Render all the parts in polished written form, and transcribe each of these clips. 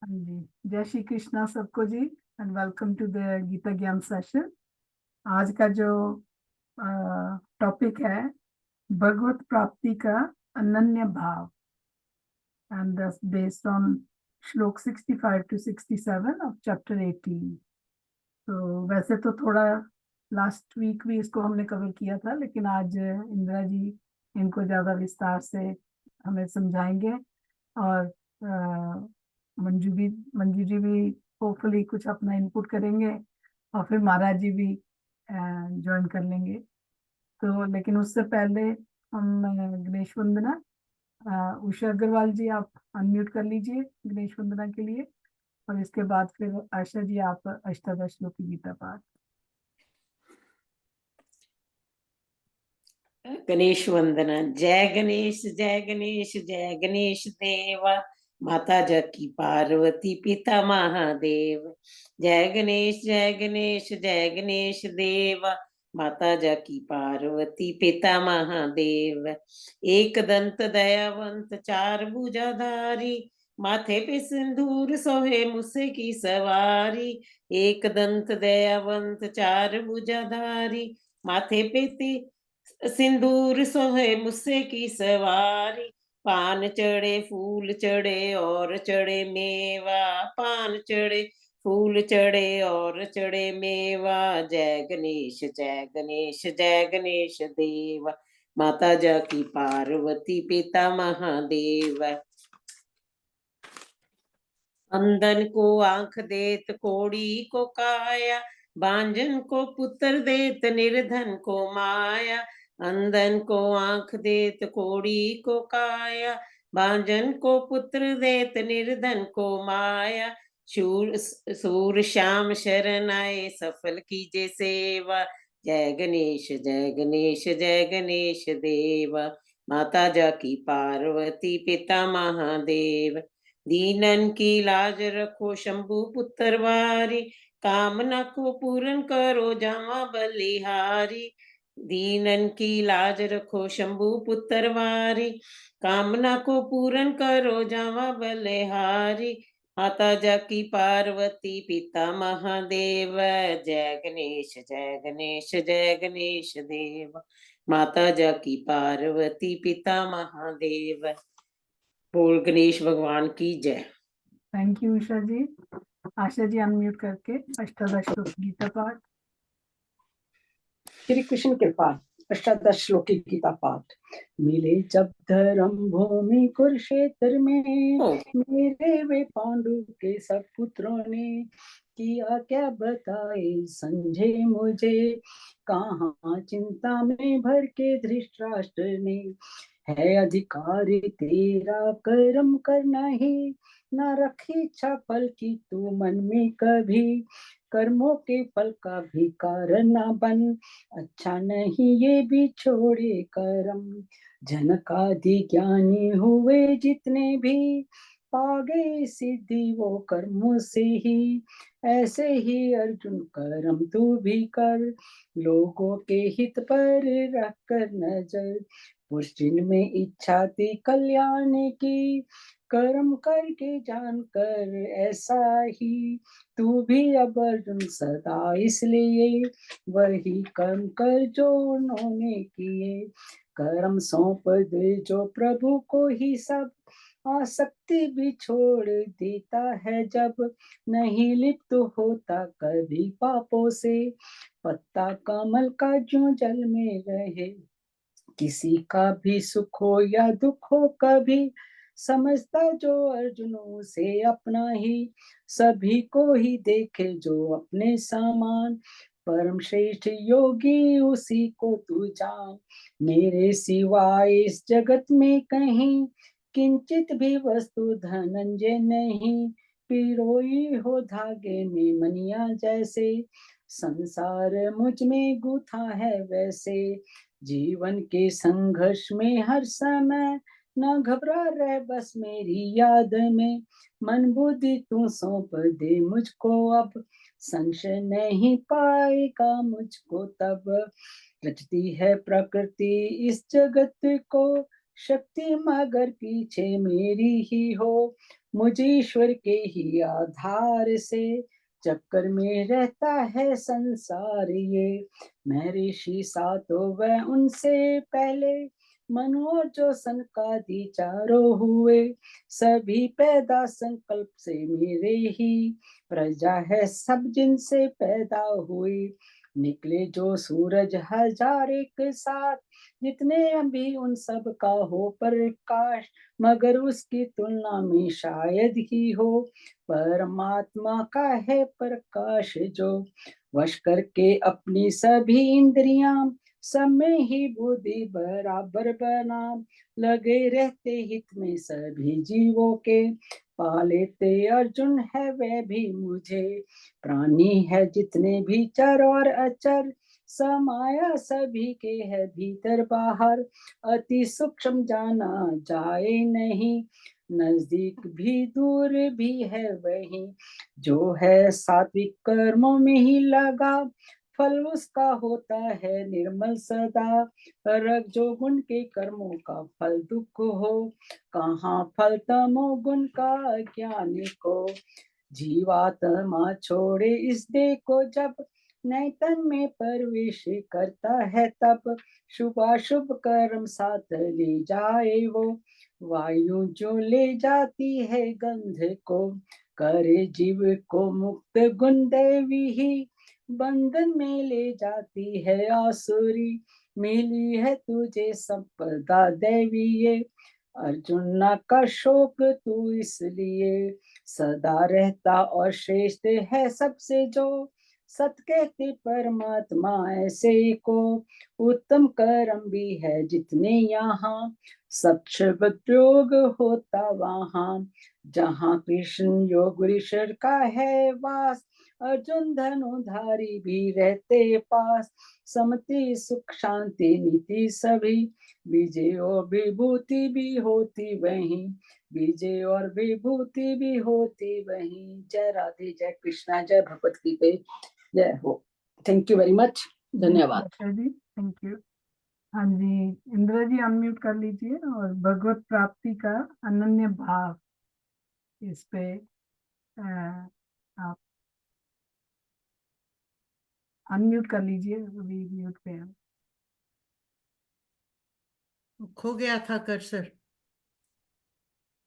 हाँ जी, जय श्री कृष्णा सबको जी। And welcome to the Gita Gyan session. आज का जो टॉपिक है भगवत प्राप्ति का अनन्य भाव, एंड दैट्स बेस्ड ऑन श्लोक 65 to 67 ऑफ चैप्टर 18। तो वैसे तो थोड़ा लास्ट वीक भी इसको हमने कवर किया था, लेकिन आज इंदिरा जी इनको ज्यादा विस्तार से हमें समझाएंगे। और मंजू जी भी होपफुली कुछ अपना इनपुट करेंगे, और फिर महाराज जी भी ज्वाइन कर लेंगे। तो लेकिन उससे पहले हम गणेश वंदना, उषा अग्रवाल जी आप अनम्यूट कर लीजिए गणेश वंदना के लिए। और इसके बाद फिर आशा जी आप अष्टादश श्लोक की गीता पाठ। गणेश वंदना। जय गणेश जय गणेश जय गणेश देवा, माता जकी पार्वती पिता महादेव। जय गणेश जय गणेश जय गणेश देवा, माता जकी पार्वती पिता महादेव। एक दंत दयावंत चार भुजाधारी, माथे पे सिंदूर सोहे मुसे की सवारी। एक दंत दयावंत चार भुजाधारी, माथे पे सिंदूर सोहे मुझसे की सवारी। पान चढ़े फूल चढ़े और चढ़े मेवा, पान चढ़े फूल चढ़े और चढ़े मेवा। जय गणेश जय गणेश जय गणेश देवा, माता जाकी पार्वती पिता महादेव। अंधन को आंख देत कोड़ी को काया, बांझन को पुत्र देत निर्धन को माया। अंधन को आंख देत कोड़ी को काया, बांझन को पुत्र देत निर्धन को माया। सूर श्याम शरण आए सफल कीजे सेवा। जय गणेश जय गणेश जय गणेश देवा, माता जाकी पार्वती पिता महादेव। दीनन की लाज रखो शंभु पुत्र वारी, कामना को पूर्ण करो जामा बलिहारी। दीनन की लाज रखो शंभु पुत्र वारी, कामना को पूर्ण करो जामा बलिहारी। माता जाकी पार्वती पिता महादेव। जय गणेश जय गणेश जय गणेश देव, माता जाकी पार्वती पिता महादेव। बोल गणेश भगवान की जय। Thank you Usha ji. Asha ji unmute करके अष्टादश श्लोक की गीता पाठ। श्री कृष्ण कृपा। अष्टादश श्लोक की गीता पाठ। मिले जब धर्म भूमि कुरुक्षेत्र में, मेरे वे पांडु के सब पुत्रों ने किया क्या बताए समझे मुझे। कहाँ चिंता में भर के धृतराष्ट्र ने, है अधिकारी तेरा कर्म करना ही, न रखी इच्छा फल की तू मन में कभी। कर्मों के फल का भी कारण न बन, अच्छा नहीं ये भी छोड़े कर्म। जनकादि ज्ञानी हुए जितने भी, पा गए सिद्धि वो कर्मों से ही। ऐसे ही अर्जुन कर्म तू भी कर, लोगों के हित पर रख कर नजर। पुष्टिन में इच्छा थी कल्याण की, कर्म करके जानकर ऐसा ही। तू भी अब अर्जुन सदा इसलिए, वही कर्म कर जो उन्होंने किए। कर्म सौंप दे जो प्रभु को ही सब, आसक्ति भी छोड़ देता है जब। नहीं लिप्त होता कभी पापों से, पत्ता कमल का जो जल में रहे। किसी का भी सुख हो या दुख हो कभी, समझता जो अर्जुनों से अपना ही। सभी को ही देखे जो अपने समान, परम श्रेष्ठ योगी उसी को तू जान। मेरे सिवाय इस जगत में कहीं, किंचित भी वस्तु धनंजय नहीं। पिरोई हो धागे में मनिया जैसे, संसार मुझ में गूथा है वैसे। जीवन के संघर्ष में हर समय, न घबरा रह बस मेरी याद में। मन बुद्धि तू सौंप दे मुझको अब, संशय नहीं पाएगा मुझको तब। रचती है प्रकृति इस जगत को, शक्ति मगर पीछे मेरी ही हो। मुझे ईश्वर के ही आधार से जब कर में रहता है संसार ये। मैं ऋषि सा तो वह उनसे पहले, मनु और जो सनकादि चारों हुए, सभी पैदा संकल्प से मेरे ही, प्रजा है सब जिनसे पैदा हुई। निकले जो सूरज हजार एक साथ, जितने अभी उन सब का हो प्रकाश, मगर उसकी तुलना में शायद ही हो परमात्मा का है प्रकाश जो। वश करके अपनी सभी इंद्रियां, सब में ही बुद्धि बराबर बना, लगे रहते हित में सभी जीवों के, पा लेते अर्जुन है वह भी मुझे। प्राणी है जितने भी चर और अचर, समाया सभी के है भीतर बाहर, अति सूक्ष्म जाना जाए नहीं, नजदीक भी दूर भी है वही। जो है सात्विक कर्मों में ही लगा, फल उसका होता है निर्मल सदा। रग जो गुण के कर्मों का फल दुख हो, कहाँ फल तमो गुण का ज्ञान को। जीवात्मा छोड़े इस देह को जब, नए तन में प्रवेश करता है तब, शुभाशुभ कर्म साथ ले जाए वो, वायु जो ले जाती है गंध को। करे जीव को मुक्त गुण देवी ही, बंधन में ले जाती है आसुरी। मिली है तुझे संपदा देवी ये, अर्जुन का शोक तू इसलिए, सदा रहता और श्रेष्ठ है सबसे जो, सत कहते परमात्मा ऐसे को। उत्तम कर्म भी है जितने यहाँ, सत्शब्द प्रयोग होता वहाँ, जहाँ कृष्ण योग ऋषर का है वास, अर्जुन धनुधारी भी रहते पास। समति सुख शांति नीति सभी, विजय और विभूति भी होती वहीं, विजय और विभूति भी होती वहीं। जय राधे, जय कृष्णा, जय भगवत गीता, जय हो। थैंक यू वेरी मच, धन्यवाद। जी थैंक यू। हाँ जी, इंदिरा जी अनम्यूट कर लीजिए और भगवत प्राप्ति का अनन्य भाव इस पे आप अनम्यूट कर लीजिए, अभी म्यूट पे है। खो गया था कर्सर।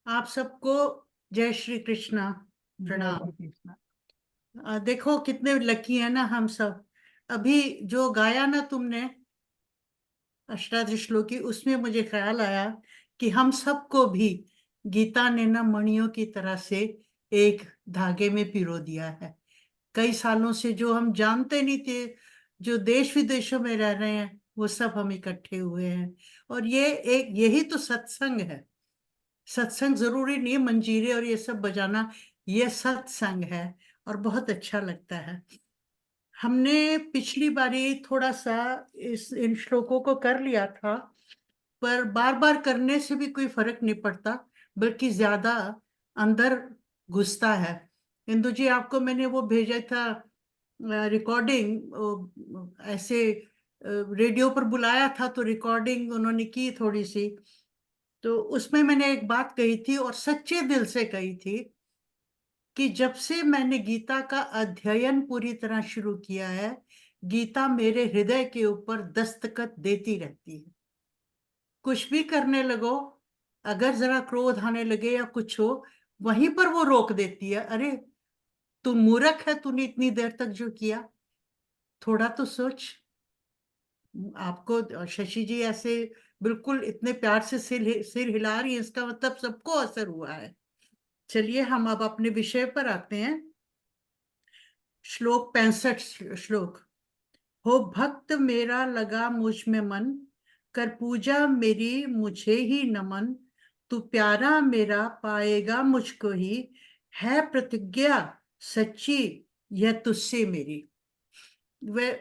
आप सबको जय श्री कृष्णा, जय प्रणाम। श्री कृष्ण। देखो कितने लकी है ना हम सब। अभी जो गाया ना तुमने अष्टादश श्लोकी, उसमें मुझे ख्याल आया कि हम सबको भी गीता ने ना मणियों की तरह से एक धागे में पिरो दिया है। कई सालों से जो हम जानते नहीं थे, जो देश विदेशों में रह रहे हैं, वो सब हम इकट्ठे हुए हैं। और ये एक यही तो सत्संग है। सत्संग जरूरी नहीं है मंजीरे और ये सब बजाना, ये सत्संग है और बहुत अच्छा लगता है। हमने पिछली बारी थोड़ा सा इन श्लोकों को कर लिया था, पर बार बार करने से भी कोई फर्क नहीं पड़ता, बल्कि ज्यादा अंदर घुसता है। इंदु जी, आपको मैंने वो भेजा था रिकॉर्डिंग, ऐसे रेडियो पर बुलाया था तो रिकॉर्डिंग उन्होंने की थोड़ी सी, तो उसमें मैंने एक बात कही थी और सच्चे दिल से कही थी कि जब से मैंने गीता का अध्ययन पूरी तरह शुरू किया है, गीता मेरे हृदय के ऊपर दस्तखत देती रहती है। कुछ भी करने लगो, अगर जरा क्रोध आने लगे या कुछ हो, वहीं पर वो रोक देती है। अरे तू मूर्ख है, तूने इतनी देर तक जो किया, थोड़ा तो सोच। आपको शशि जी ऐसे बिल्कुल इतने प्यार से सिर हिला रही है, इसका मतलब सबको असर हुआ है। चलिए हम अब अपने विषय पर आते हैं। श्लोक 65 श्लोक। हो भक्त मेरा लगा मुझ में मन, कर पूजा मेरी मुझे ही नमन, तू प्यारा मेरा पाएगा मुझको ही, है प्रतिज्ञा सच्ची यह तुझसे मेरी। वह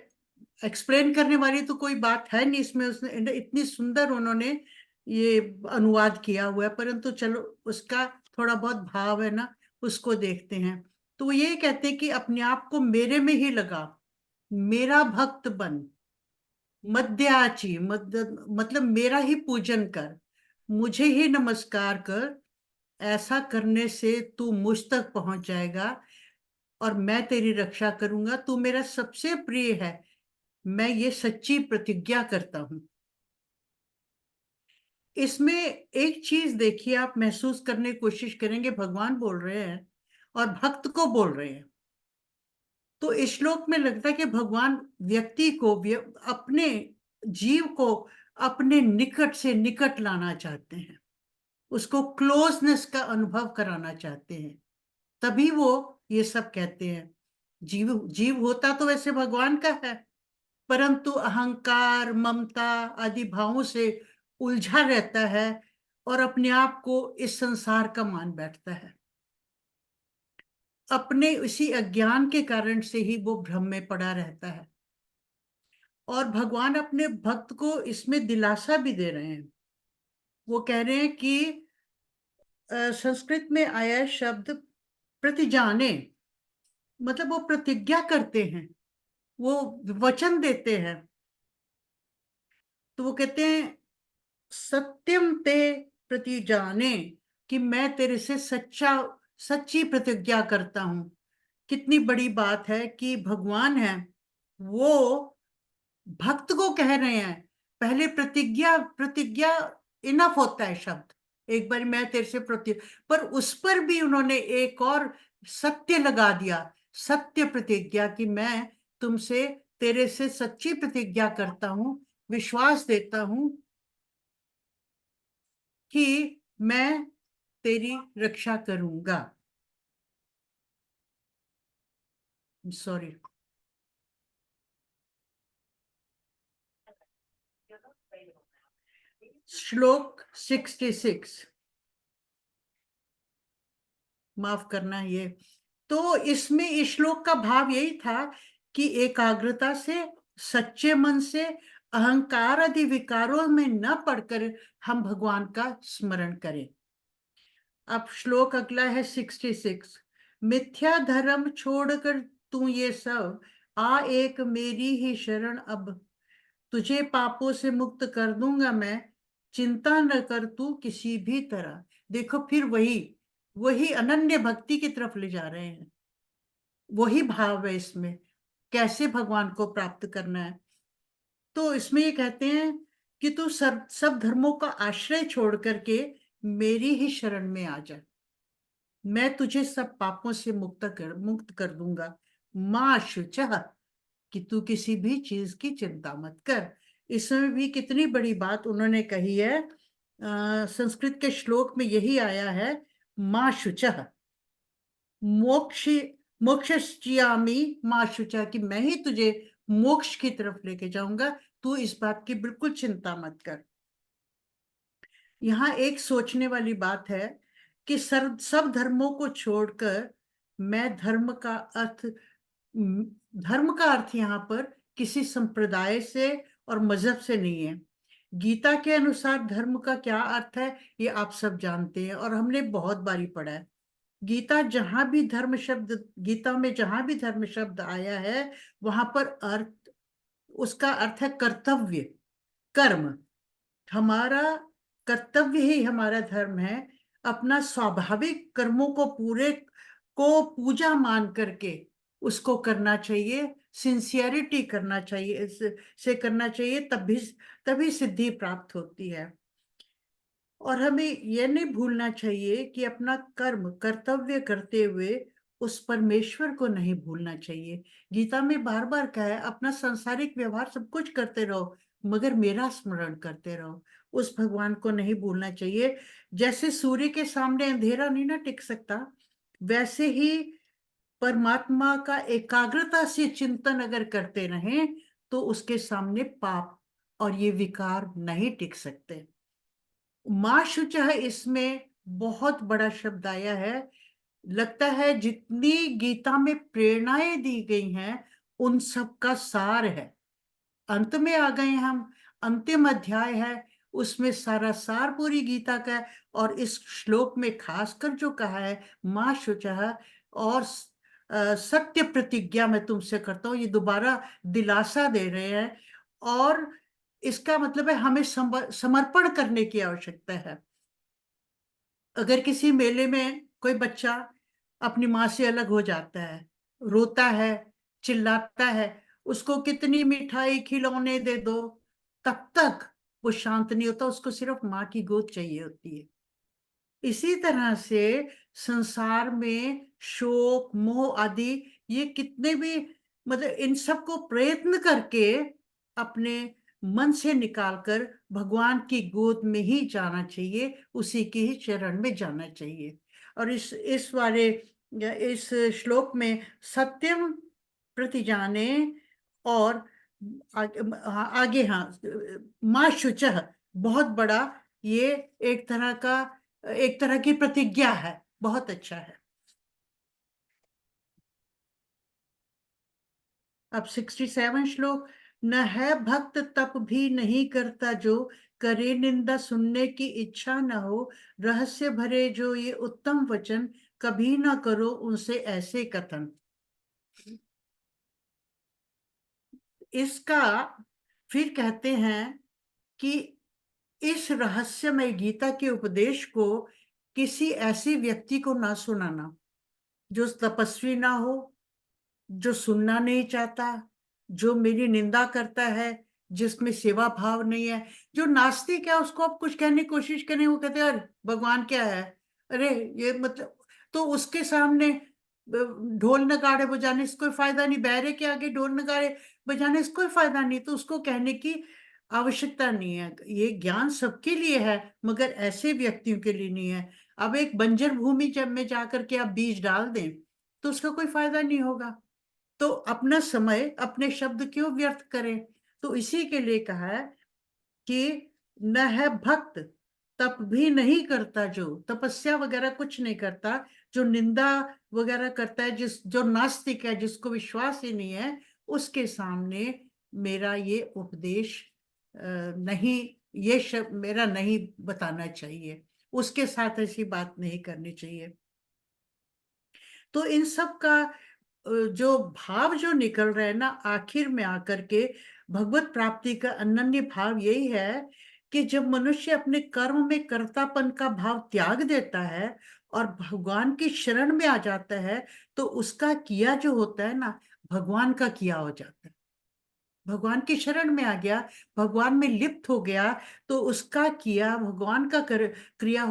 एक्सप्लेन करने वाली तो कोई बात है नहीं इसमें, उसने इतनी सुंदर उन्होंने ये अनुवाद किया हुआ है, परंतु चलो उसका थोड़ा बहुत भाव है ना, उसको देखते हैं। तो वो ये कहते हैं कि अपने आप को मेरे में ही लगा, मेरा भक्त बन, मध्याची मतलब मेरा ही पूजन कर, मुझे ही नमस्कार कर, ऐसा करने से तू मुझ तक पहुंच जाएगा और मैं तेरी रक्षा करूंगा, तू मेरा सबसे प्रिय है, मैं ये सच्ची प्रतिज्ञा करता हूं। इसमें एक चीज देखिए, आप महसूस करने की कोशिश करेंगे, भगवान बोल रहे हैं और भक्त को बोल रहे हैं। तो इस श्लोक में लगता है कि भगवान व्यक्ति को, अपने जीव को अपने निकट से निकट लाना चाहते हैं, उसको क्लोजनेस का अनुभव कराना चाहते हैं, तभी वो ये सब कहते हैं। जीव जीव होता तो वैसे भगवान का है, परंतु अहंकार, ममता आदि भावों से उलझा रहता है और अपने आप को इस संसार का मान बैठता है। अपने उसी अज्ञान के कारण से ही वो भ्रम में पड़ा रहता है। और भगवान अपने भक्त को इसमें दिलासा भी दे रहे हैं। वो कह रहे हैं कि संस्कृत में आया शब्द प्रतिजाने, मतलब वो प्रतिज्ञा करते हैं, वो वचन देते हैं। तो वो कहते हैं सत्यम ते प्रतिजाने, कि मैं तेरे से सच्ची प्रतिज्ञा करता हूं। कितनी बड़ी बात है कि भगवान है वो भक्त को कह रहे हैं। पहले प्रतिज्ञा प्रतिज्ञा इनफ होता है शब्द, एक बार मैं तेरे से पर उस पर भी उन्होंने एक और सत्य लगा दिया, सत्य प्रतिज्ञा, कि मैं तुमसे तेरे से सच्ची प्रतिज्ञा करता हूं, विश्वास देता हूं कि मैं तेरी रक्षा करूंगा। सॉरी, श्लोक 66, माफ करना ये। तो इसमें इस श्लोक का भाव यही था कि एकाग्रता से, सच्चे मन से, अहंकार आदि विकारों में न पड़कर हम भगवान का स्मरण करें। अब श्लोक अगला है 66। मिथ्या धर्म छोड़कर तू ये सब आ, एक मेरी ही शरण अब, तुझे पापों से मुक्त कर दूंगा मैं, चिंता न कर तू किसी भी तरह। देखो, फिर वही वही अनन्य भक्ति की तरफ ले जा रहे हैं। वही भाव है इसमें, कैसे भगवान को प्राप्त करना है। तो इसमें ये कहते हैं कि तू सब धर्मों का आश्रय छोड़ करके मेरी ही शरण में आ जा, मैं तुझे सब पापों से मुक्त कर दूंगा। माँ शुचः, कि तू किसी भी चीज की चिंता मत कर। इसमें भी कितनी बड़ी बात उन्होंने कही है। संस्कृत के श्लोक में यही आया है, माँ शुचः, मोक्ष मोक्षयामी माँ शुचः, कि मैं ही तुझे मोक्ष की तरफ लेके जाऊंगा, तू इस बात की बिल्कुल चिंता मत कर। यहाँ एक सोचने वाली बात है कि सब धर्मों को छोड़कर मैं धर्म का अर्थ यहाँ पर किसी संप्रदाय से और मजहब से नहीं है। गीता के अनुसार धर्म का क्या अर्थ है ये आप सब जानते हैं और हमने बहुत बारी पढ़ा है। गीता में जहां भी धर्म शब्द आया है वहां पर उसका अर्थ है कर्तव्य, कर्म। हमारा कर्तव्य ही हमारा धर्म है। अपना स्वाभाविक कर्मों को पूजा मान करके उसको करना चाहिए, सिंसियरिटी करना चाहिए, से करना चाहिए, तभी सिद्धि प्राप्त होती है। और हमें यह नहीं भूलना चाहिए कि अपना कर्तव्य करते हुए उस परमेश्वर को नहीं भूलना चाहिए। गीता में बार बार कहा है, अपना सांसारिक व्यवहार सब कुछ करते रहो मगर मेरा स्मरण करते रहो, उस भगवान को नहीं भूलना चाहिए। जैसे सूर्य के सामने अंधेरा नहीं ना टिक सकता, वैसे ही परमात्मा का एकाग्रता से चिंतन अगर करते रहें तो उसके सामने पाप और ये विकार नहीं टिक सकते। माँ शुचः, इसमें बहुत बड़ा शब्द आया है। लगता है जितनी गीता में प्रेरणाएं दी गई हैं उन सब का सार है। अंत में आ गए हम, अंतिम अध्याय है, उसमें सारा सार पूरी गीता का है। और इस श्लोक में खासकर जो कहा है माँ शुचः और सत्य प्रतिज्ञा मैं तुमसे करता हूँ, ये दोबारा दिलासा दे रहे हैं। और इसका मतलब है हमें समर्पण करने की आवश्यकता है। अगर किसी मेले में कोई बच्चा अपनी माँ से अलग हो जाता है, रोता है, चिल्लाता है, उसको कितनी मिठाई खिलौने दे दो, तब तक वो शांत नहीं होता, उसको सिर्फ माँ की गोद चाहिए होती है। इसी तरह से संसार में शोक, मोह आदि, ये कितने भी, मतलब इन सबको प्रयत्न करके अपने मन से निकालकर भगवान की गोद में ही जाना चाहिए, उसी की ही चरण में जाना चाहिए। और इस वाले इस श्लोक में सत्यम प्रतिजाने और आगे हाँ, माँ शुचः बहुत बड़ा, ये एक तरह की प्रतिज्ञा है, बहुत अच्छा है। अब 67 श्लोक, न है भक्त तप भी नहीं करता जो, करे निंदा सुनने की इच्छा न हो, रहस्य भरे जो ये उत्तम वचन, कभी ना करो उनसे ऐसे कथन। इसका फिर कहते हैं कि इस रहस्यमय गीता के उपदेश को किसी ऐसे व्यक्ति को ना सुनाना जो तपस्वी ना हो, जो सुनना नहीं चाहता, जो मेरी निंदा करता है, जिसमें सेवा भाव नहीं है। जो नास्तिक है उसको आप कुछ कहने की कोशिश करें, वो कहते हैं अरे भगवान क्या है, अरे ये मतलब, तो उसके सामने ढोल नगाड़े बजाने से कोई फायदा नहीं, बहरे के आगे ढोल नगाड़े बजाने से कोई फायदा नहीं, तो उसको कहने की आवश्यकता नहीं है। ये ज्ञान सबके लिए है, मगर ऐसे व्यक्तियों के लिए नहीं है। अब एक बंजर भूमि जब में जाकर के आप बीज डाल दें तो उसका कोई फायदा नहीं होगा, तो अपना समय, अपने शब्द क्यों व्यर्थ करें। तो इसी के लिए कहा है कि न है भक्त तप भी नहीं करता जो, तपस्या वगैरह कुछ नहीं करता, जो निंदा वगैरह करता है, जो नास्तिक है, जिसको विश्वास ही नहीं है, उसके सामने मेरा ये उपदेश नहीं, ये शब्द मेरा नहीं बताना चाहिए, उसके साथ ऐसी बात नहीं करनी चाहिए। तो इन सब का जो भाव जो निकल रहा है ना, आखिर में आकर के भगवत प्राप्ति का अनन्य भाव यही है कि जब मनुष्य अपने कर्म में कर्तापन का भाव त्याग देता है और भगवान की शरण में आ जाता है, तो उसका किया जो होता है ना, भगवान का किया हो जाता है। भगवान की शरण में आ गया, भगवान में लिप्त हो गया, तो उसका किया भगवान का किया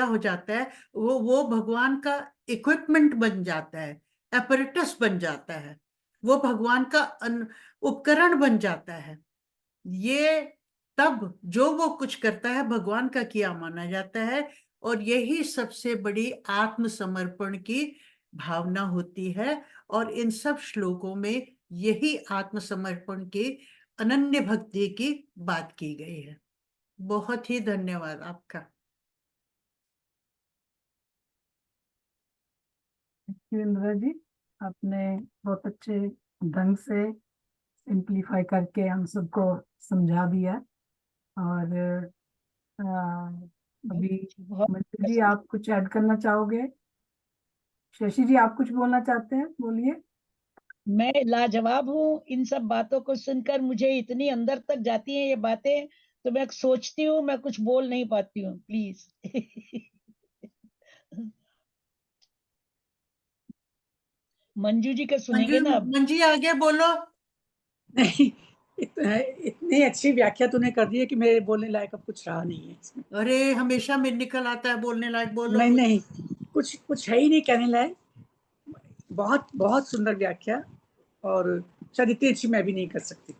हो जाता है। वो भगवान का इक्विपमेंट बन जाता है, एपरेटस बन जाता है, वो भगवान का उपकरण बन जाता है। ये तब जो वो कुछ करता है भगवान का किया माना जाता है, और यही सबसे बड़ी आत्मसमर्पण की भावना होती है। और इन सब श्लोकों में यही आत्मसमर्पण की अनन्य भक्ति की बात की गई है। बहुत ही धन्यवाद आपका। इंदिरा जी, आपने बहुत अच्छे ढंग से सिंप्लीफाई करके हम सबको समझा दिया। और अभी मंजू जी, आप कुछ ऐड करना चाहोगे? शशि जी, आप कुछ बोलना चाहते हैं, बोलिए। मैं लाजवाब हूँ, इन सब बातों को सुनकर मुझे इतनी अंदर तक जाती हैं ये बातें, तो मैं सोचती हूँ, मैं कुछ बोल नहीं पाती हूँ, प्लीज। मंजू जी का सुनेंगे ना अब। मंजी आगे बोलो। नहीं, इतनी अच्छी व्याख्या तूने कर दी है कि मेरे बोलने लायक अब कुछ रहा नहीं है इसमें। अरे हमेशा में निकल आता है बोलने लायक, बोलो। नहीं नहीं, कुछ है ही नहीं कहने लायक। बहुत बहुत सुंदर व्याख्या, और शायद इतनी अच्छी मैं भी नहीं कर सकती।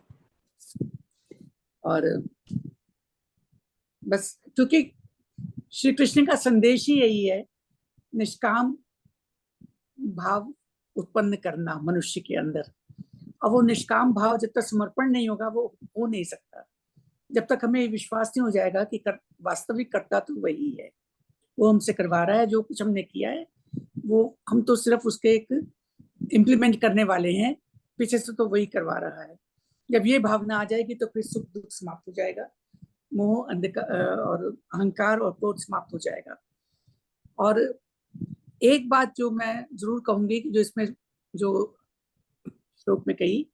और बस क्योंकि श्री कृष्ण का संदेश ही यही है, निष्काम भाव उत्पन्न करना मनुष्य के अंदर। और वो निष्काम भाव जब तक समर्पण नहीं होगा वो हो नहीं सकता। जब तक हमें विश्वास नहीं हो जाएगा कि वास्तविक कर्ता तो वही है, वो हमसे करवा रहा है, जो कुछ हमने किया है वो हम तो सिर्फ उसके एक इम्प्लीमेंट करने वाले हैं, पीछे से तो वही करवा रहा है। जब ये भावना आ जाएगी तो फिर सुख दुख समाप्त हो जाएगा, मोह अंधकार और अहंकार और क्रोध समाप्त हो जाएगा। और एक बात जो मैं जरूर कहूंगी कि जो इसमें जो श्लोक में कही,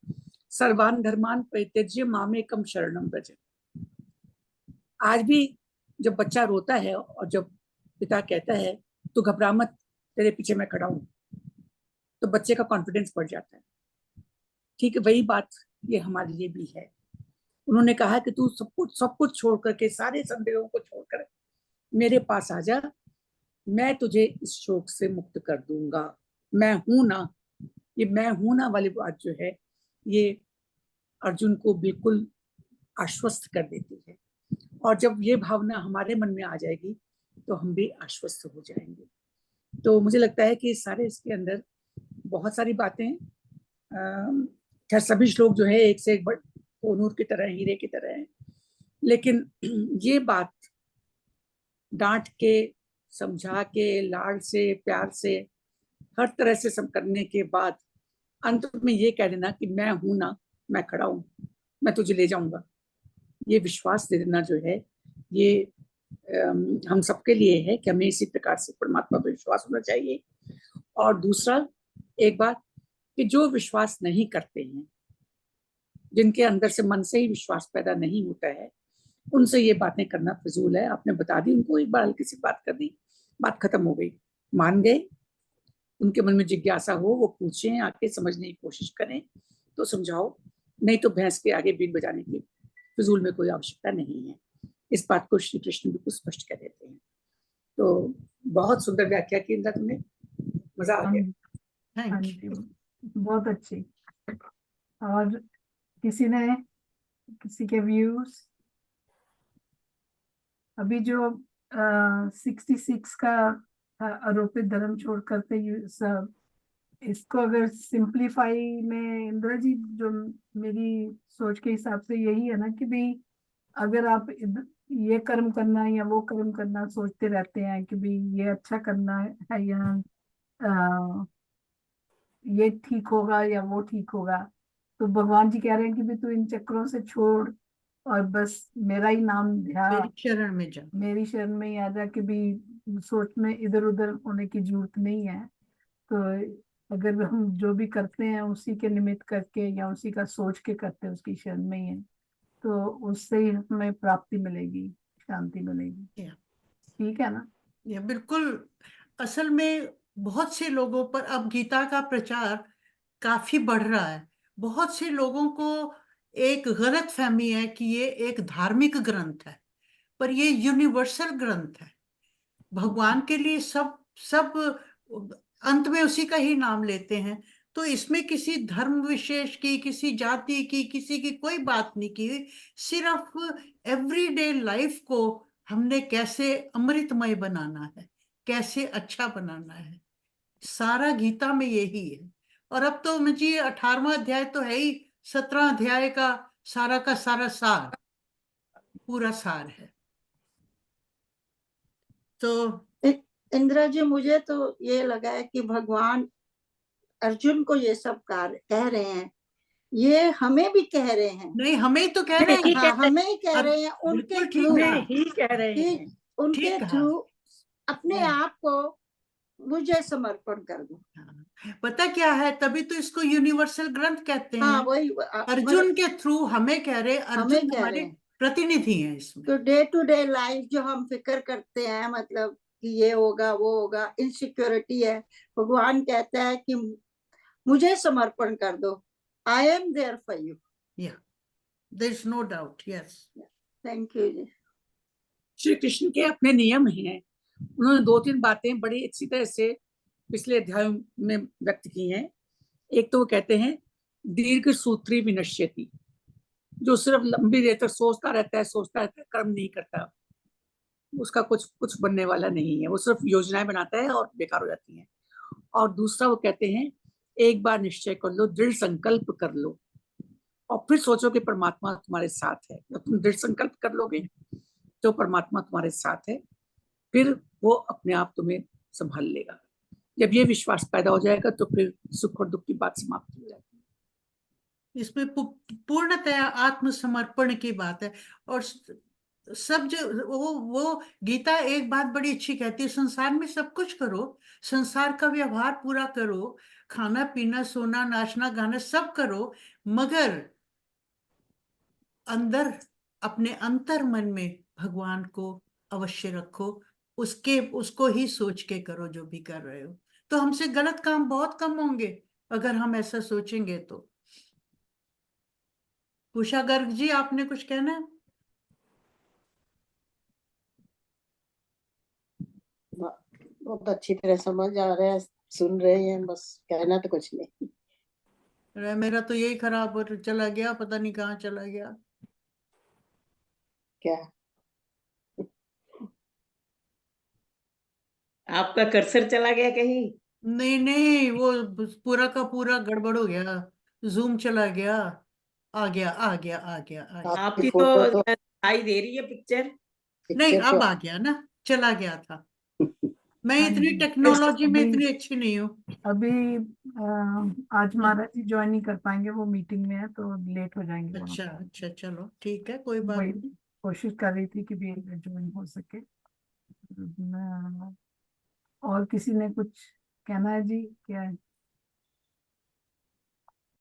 सर्वान धर्मान परित्यज्य मामेकम शरणम व्रज। आज भी जब बच्चा रोता है और जब पिता कहता है तू घबरा मत, तेरे पीछे मैं खड़ा हूँ, तो बच्चे का कॉन्फिडेंस बढ़ जाता है। ठीक है, वही बात ये हमारे लिए भी है। उन्होंने कहा कि तू सब कुछ छोड़ करके, सारे संदेहों को छोड़कर मेरे पास आ जा, मैं तुझे इस शोक से मुक्त कर दूंगा। मैं हूं ना, ये मैं हूं ना वाली बात जो है, ये अर्जुन को बिल्कुल आश्वस्त कर देती है। और जब ये भावना हमारे मन में आ जाएगी तो हम भी आश्वस्त हो जाएंगे। तो मुझे लगता है कि सारे इसके अंदर बहुत सारी बातें, खैर सभी श्लोक जो है एक से एक कोनूर की तरह, हीरे की तरह है, लेकिन ये बात डांट के, समझा के, लाड से, प्यार से, हर तरह से सब करने के बाद अंत में ये कह देना कि मैं हूं ना, मैं खड़ा हूं, मैं तुझे ले जाऊंगा, ये विश्वास दे देना जो है, ये हम सबके लिए है कि हमें इसी प्रकार से परमात्मा पर विश्वास होना चाहिए। और दूसरा एक बात कि जो विश्वास नहीं करते हैं, जिनके अंदर से मन से ही विश्वास पैदा नहीं होता है, उनसे ये बातें करना फिजूल है। आपने बता दी उनको, एक बार हल्की सी बात कर दी, बात खत्म हो गई, मान गए। उनके मन में जिज्ञासा हो, वो पूछें, आके समझने की कोशिश करें तो समझाओ, नहीं तो भैंस के आगे बीन बजाने की फिजूल में कोई आवश्यकता नहीं है। इस बात को श्री कृष्ण बिल्कुल स्पष्ट कर देते हैं। तो बहुत सुंदर व्याख्या की इंद्र, तुमने, मजा आ गया। हाँ थैंक जी, यू। बहुत अच्छी। और किसी के व्यूज? अभी जो 66 का आरोपित धर्म छोड़ करते सब, इसको अगर सिंप्लीफाई में, इंदिरा जी, जो मेरी सोच के हिसाब से यही है ना कि भाई अगर आप ये कर्म करना या वो कर्म करना सोचते रहते हैं कि भाई ये अच्छा करना है या ये ठीक होगा या वो ठीक होगा, तो भगवान जी कह रहे हैं कि भाई तू इन चक्रों से छोड़ और बस मेरा ही नाम ध्या, मेरी शरण में जा। मेरी शरण में ही आ जा, कि भी सोच में इधर उधर होने की जरूरत नहीं है। तो अगर हम जो भी करते हैं उसी के निमित्त करके या उसी का सोच के करते हैं, उसकी शरण में ही है, तो उससे ही हमें प्राप्ति मिलेगी, शांति मिलेगी। या ठीक है ना? ये बिल्कुल। असल में बहुत से लोगों पर अब गीता का प्रचार काफी बढ़ रहा है। बहुत से लोगों को एक गलत फहमी है कि ये एक धार्मिक ग्रंथ है, पर ये यूनिवर्सल ग्रंथ है। भगवान के लिए सब सब अंत में उसी का ही नाम लेते हैं। तो इसमें किसी धर्म विशेष की, किसी जाति की, किसी की कोई बात नहीं की हुई। सिर्फ एवरीडे लाइफ को हमने कैसे अमृतमय बनाना है, कैसे अच्छा बनाना है, सारा गीता में यही है। और अब तो मुझे 18वां अध्याय तो है ही, 17 अध्याय का सारा सार, पूरा सार है। तो इंदिरा जी, मुझे तो ये लगा है कि भगवान अर्जुन को ये सब कह रहे हैं, ये हमें भी कह रहे हैं। नहीं, हमें तो कह रहे हैं। हाँ, हमें ही कह रहे हैं, उनके बिल्कुल थ्रू ठीक कहा, ही कह रहे हैं। कि उनके ठीक कहा। थ्रू अपने हाँ। आप को मुझे समर्पण कर दो। हाँ, पता क्या है, तभी तो इसको यूनिवर्सल ग्रंथ कहते हाँ, हैं। वही अर्जुन के थ्रू हमें कह रहे, हमें अर्जुन कह हमारे रहे हैं। प्रतिनिधि हैं इसमें। तो डे टू डे लाइफ जो हम फिक्र करते हैं, मतलब कि ये होगा वो होगा, इनसिक्योरिटी है, भगवान कहता है कि मुझे समर्पण कर दो। I am there for you. Yeah there is no doubt. Yes, thank you जी। श्री कृष्ण के अपने नियम हैं। उन्होंने 2-3 बातें बड़ी अच्छी तरह से पिछले अध्याय में व्यक्त की हैं। एक तो वो कहते हैं दीर्घ सूत्री विनश्यति, जो सिर्फ लंबी देर तक सोचता रहता है, कर्म नहीं करता, उसका कुछ बनने वाला नहीं है, वो सिर्फ योजनाएं बनाता है और बेकार हो जाती हैं। और दूसरा वो कहते हैं एक बार निश्चय कर लो, दृढ़ संकल्प कर लो और फिर सोचो कि परमात्मा तुम्हारे साथ है। जब तुम दृढ़ संकल्प कर लोगे तो परमात्मा तुम्हारे साथ है, फिर वो अपने आप तुम्हें संभाल लेगा। जब ये विश्वास पैदा हो जाएगा तो फिर सुख और दुख की बात समाप्त हो जाती है। इसमें पूर्णतया आत्मसमर्पण की बात है। और सब जो वो गीता एक बात बड़ी अच्छी कहती है, संसार में सब कुछ करो, संसार का व्यवहार पूरा करो, खाना पीना सोना नाचना गाना सब करो, मगर अंदर अपने अंतर मन में भगवान को अवश्य रखो, उसको ही सोच के करो जो भी कर रहे हो। तो हमसे गलत काम बहुत कम होंगे अगर हम ऐसा सोचेंगे तो। उषा गर्ग जी, आपने कुछ कहना है? बहुत अच्छी तरह समझ आ रहा है, सुन रहे हैं, बस कहना तो कुछ नहीं। अरे मेरा तो यही खराब हो चला गया, पता नहीं कहाँ चला गया। क्या? आपका कर्सर चला गया कहीं? नहीं नहीं, वो पूरा का पूरा गड़बड़ हो गया, जूम चला गया। आ गया आ गया आ गया आ गया। आपकी आपकी तो फोटो तो दिखाई दे रही है पिक्चर। नहीं, पिक्चर तो अब आ गया ना, चला गया था। मैं हाँ इतनी जी, टेक्नोलॉजी में अभी इतनी अच्छी नहीं हूँ। अभी आज महाराज जी ज्वाइन नहीं कर पाएंगे, वो मीटिंग में है तो लेट हो जाएंगे वहाँ अच्छा पे। अच्छा, चलो ठीक है, कोई बात वही नहीं। कोशिश कर रही थी कि भी ज्वाइन हो सके। और किसी ने कुछ कहना है जी? क्या है?